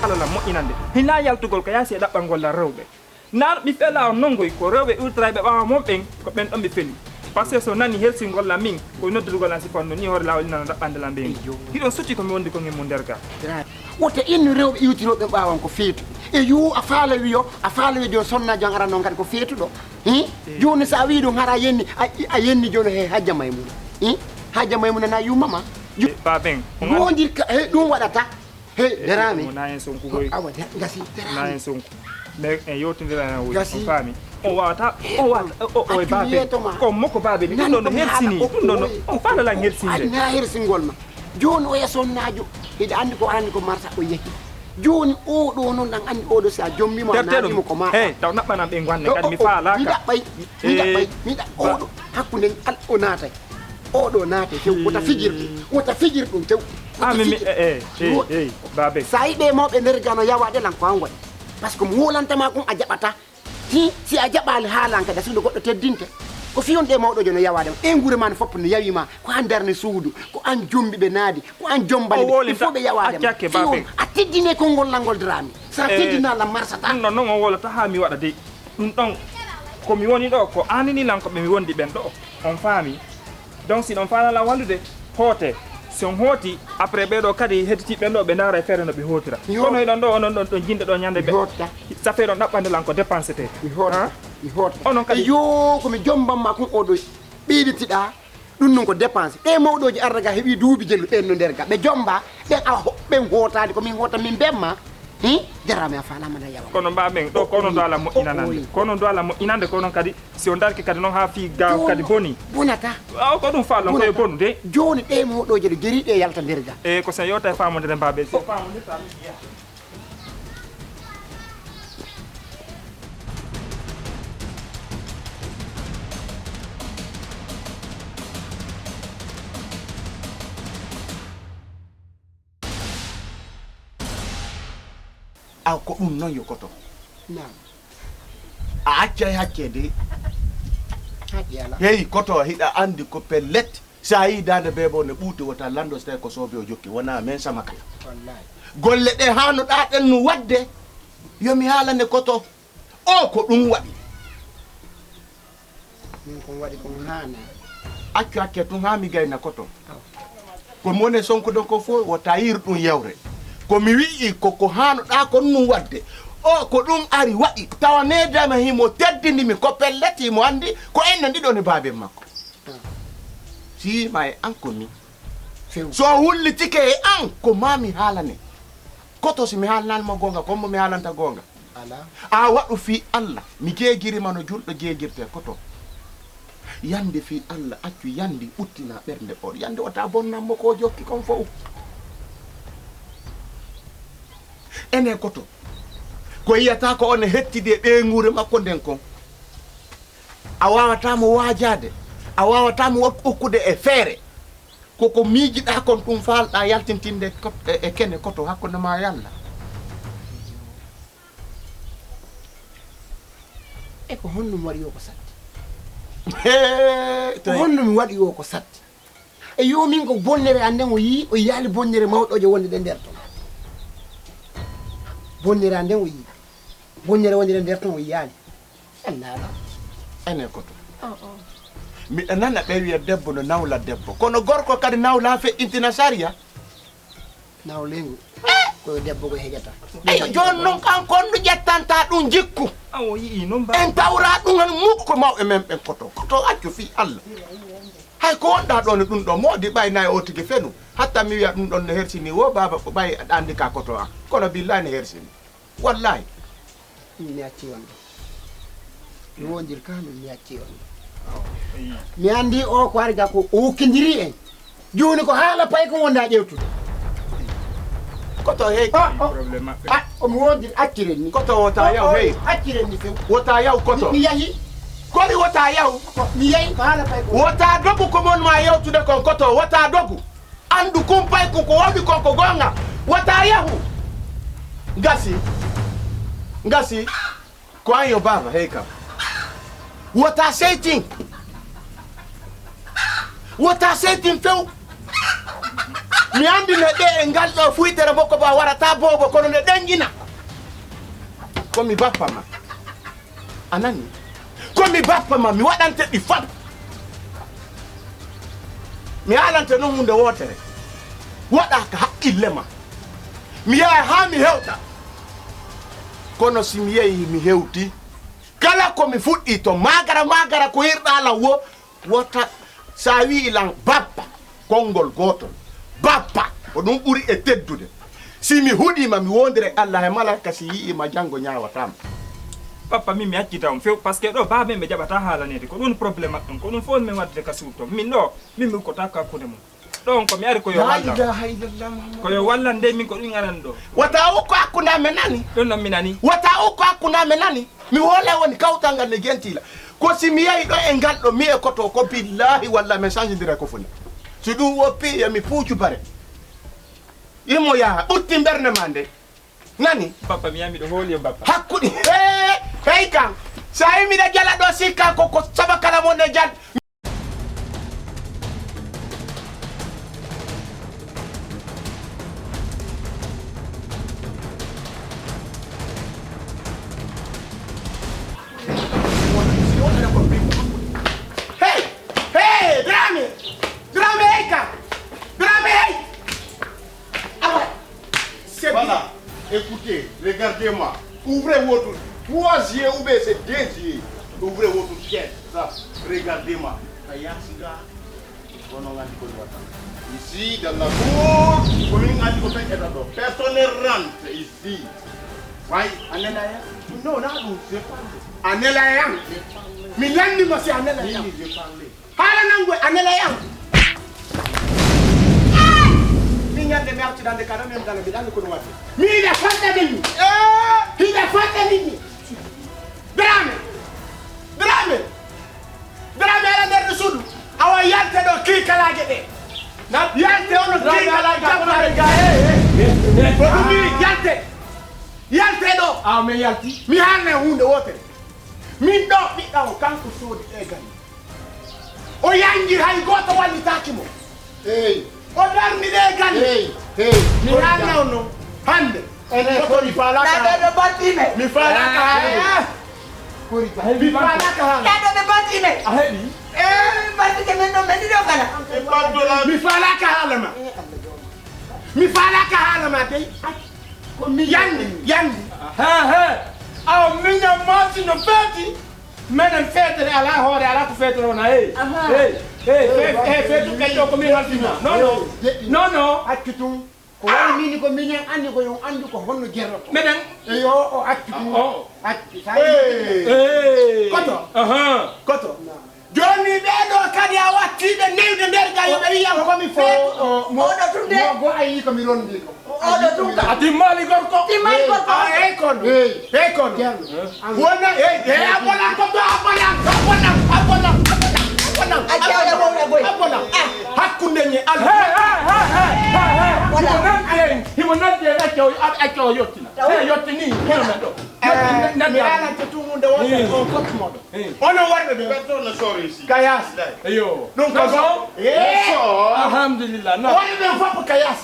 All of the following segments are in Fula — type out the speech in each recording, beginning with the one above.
alala mo inande hina yaltugol ko yasi dabbangol la rewbe nar bi fela nongoy ko rewbe ultra be ba mom ben ko ben don be feli parce que so nani helsingol la min ko noddugol an sifanno ni hor lawol nana dabbande la be hidon sutti ko mi wondi ko ngem derga wote innu rewbe iwtinobe bawon ko feetu e yu a faala wiyo sonna jang arano ngad ko feetu do joni sa wi dum hara yenni a yenni joni he hajja maymuna hajja maymuna na yu mama ba ben wondir ka he dum wadata he derami na en sonku goy awa gasi na en sonku ne en yotindira na wo fami o wata o babe ko moko babe ni non hersini non on fala la hersini na hersingol ma joni o yasonnajo hede andi ko marsa o yehi joni o do non dan andi o do sa jommi ma na mo ko ma taw nabbanam be gwanne kadi mi faala ka mi da o do hakkunde al o naata o do naate tew wota fijir dum tew babe sai be mawbe nder jano yawade lan ko angol parce que mo wolantama ko a jabata si a jabali haalanka da sudo goddo teddinte ko fiyonde mawdo jono yawade e ngure man fop no yawima ko an darne suudu ko an jombi be naadi ko an jombali il faut be yawade a teddine ko ngol langol drami sa teddina la marsata non o wolata ha mi wada de dum don ko mi woni do ko anini lanko be mi wondi ben do on fami donc si don fala la wallude hote si on hoti après be do kadi hediti ben do be ndara fere no be hotira kono don do onon don jinde do nyande be ça fait don dabbande lanko dépenser te mi hota onon kadi yo ko mi jombam ma ko odo biditida dum non ko dépenser e mawdoji ardaga hebi duubi jellu ben no der ga be jomba ben a ben hotade ko min hota min bemma jarame a falama da yawa kono mba men do kono do ala mo inanande kono do ala mo inande kono kadi si on darki kadi non ha fi gaw kadi bonata ko dum falon ko bonu de joni de mawdoji de geride yalta der ga ko sen yota famode mbabe so famode ta mi ko dum non yokoto naam a hakkede hakiyala hey koto hida andi ko pellet sa yi dande bebo ne buuti wata lando stay ko sobe o jokki wana men sama kala wallahi golle de hanu da den no wadde yomi halande koto o ko dum wadi min ko wadi ko nana accu tun ha mi gayna koto ko mone sonko don ko fo wata yir dum yewre ko mi wi ko hanu da ko num wadde o ko dum ari wadi tawa nedama himo teddini mi ko pelleti mo andi ko en ndi do ne babe makko si may anko mi so hulli tike an ko mami halane koto si mi halnal mo gonga ko mo mi halanta gonga ala a wadu fi Allah mi gegiri mano juldo gegirte koto yande fi Allah accu yandi uttina bernde o yande wata bonna mo ko jokki kon fo ene koto ko yiyata ko on hettide be ngure makko den kon a wawata mo wajade a wawata mo okkude e feere koko miijida kon tum falda yaltintinde e kene koto hakkunde ma yalla e ko honnum wadi yo ko satti he to honnum wadi yo ko satti e yo min ko bonnere anden o yi o yali bonnere mawdoje wonde de der ton bonnere anden o yi bonnere wonde de der ton o yali Allah ene koto mi nana be wiya debbo no nawla debbo kono gorko kadi nawla fe intina sharia nawlengu ko debbo ko hejata ay jon non kan kondu jettanta dum jikku awo yi non ba en tawra dum han mukko maw e men ben koto accu fi Allah hay ko wonda don dum do modi bayna o tigi fenu hatta mi wiya dum don no hersini wo baba ko bay andi ka koto an kono billahi ne hersini wallahi mi acci wonde mi wondir kanu mi acci wonde mi andi o ko arga ko o kindiri en joni ko hala pay ko wonda ƴewtude koto hey problème o mo wondir acciren ni koto wota yaw hey acciren ni few wota yaw koto mi yahi kodi wota yaw mi yahi ko hala pay ko wota dogu ko mon ma yewtude kon koto wota dogu andu kumpay ko wodi kon ko gonga wota yahu ngasi ko ayo baba hey kam wota seytin few mi andi ne ɗe e ngal ɗo fuytere makko ba warata bobo kono nde ɗenƴina komi bappa ma anani komi bappa ma mi waɗante ɗi fat mi haalante noon hunde wotere waɗa ka haqqille ma mi yaha ha mi hewta kono si mi yehi mi hewti kala komi fuɗɗi to magara ko hirɗa law wo wota sa wi lan bappa konngol gotol bappa ko ɗum ɓuri e teddude si mi huɗima mi wondire Allah e malaka si yi'ima janggo ñawatama papa min mi haccita on few par ce que ɗo baba men ɓe jaɓata haalanede ko ɗum probléme maɓɓe ɗum ko ɗum fof min wadde ka suuto min ɗo min mi ukkota kakkude mum ɗon ko mi ari koyo koyo wallan nde min ko ɗum arani ɗo wata ukko hakkude amen nani ɗum noon mi nani wata ukko hakkude amen nani mi wola woni kawtal ngal ne gentila ko si mi yehi ɗo e ngal ɗo mi e koto ko billahi walla min change ko foni so ɗum woppi e mi puucu bare imo yaha ɓutti ɓernde ma nde nani papa mi yami ɗo hooli e bappa hakkude hey kam sa yi miɗe jala ɗo sikka ko saba kala mo nde jad Drame hey kam Drame hey Voilà, écoutez, regardez-moi. Ouvrez votre 3 yeux ou bien c'est 2 yeux. Ouvrez votre tête. Ça, regardez-moi. Ici, dans la cour, personne ne rentre ici. Oui, non, non, je parle. Anelayang. Milani mo si Anelayang. je parlais. Hala nangwe Anelayang. Nyande mi arti dande kana même dans le bidane ko no wati mi da fatta nini hi da fatta nini drame ala der sudu awa yalte do ki kala gede na yalte ono ki kala gede ko mi yalte do aw me yalti mi hanne hunde wotere min do bi daw kanko sodi e gani o yangi hay goto walli takimo o darmi de gani mi hanna no hande ene ko mi fala ka na do batime mi fala ka kuri ba mi fala ka na do batime a hebi batike men do men do kana mi fala ka halama mi fala ka halama de ko mi yandi aw minya mati no feti menen fete ala hore ala ko fete no na fetu kay ko mi haltina no akkitum ko wani mini ko minyan andi ko yon andi ko honno jerro meden yo o akkitum akki koto joni be do kadi a watti be newde der ga yo be wiya ko mi fetu mo do tunde go ayi ko mi rondi ko o do tunde ati mali gorko e kon wona abola ko do abola hakkunde ni al he will not be at your yottina yottini mi ala to tumunde wonde on fot modo ono warde be personne sori ici kayas yo donc ko alhamdulillah no woni be fop kayas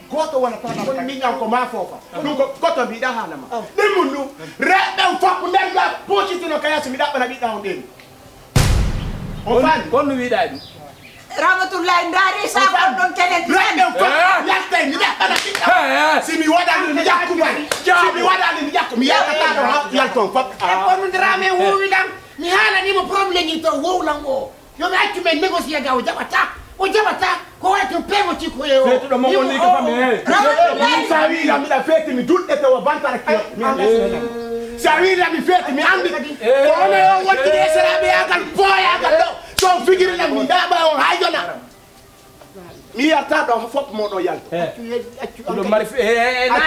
goto wona tan ko mi ñaw ko ma fofa donc goto bi da halama demundu rebe fop nderga pochitino kayas mi dabana bi daw den o fan kon wi dadi Rahmatullahi ndari sa ko don tele yatte ni dabana bi si mi wadani ni yakuma si mi wadani ni yakuma yakata do yalton fop e kon ndrame wuwi dam mi hala ni mo problème ni to wowlango yo mi accu men négocier ga o jabata ko wati pego ci ko yo fetu do mo ni ko fami mi sawi la mi da feti mi dudde to bantara ki mi sawi la mi feti mi andi ko ono yo watti de sera be agal boya gal do so figiri la mi da ba on hayona mi yarta do fop mo do yal do mari na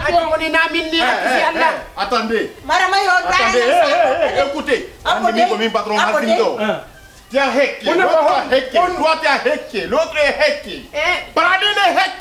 ko ni na minni ci Allah Attendez. Marama yo Écoutez. Andi ko min patron Martindo. Tiens hecke, l'autre est hecke, l'autre est hecke. Prenez le hecke.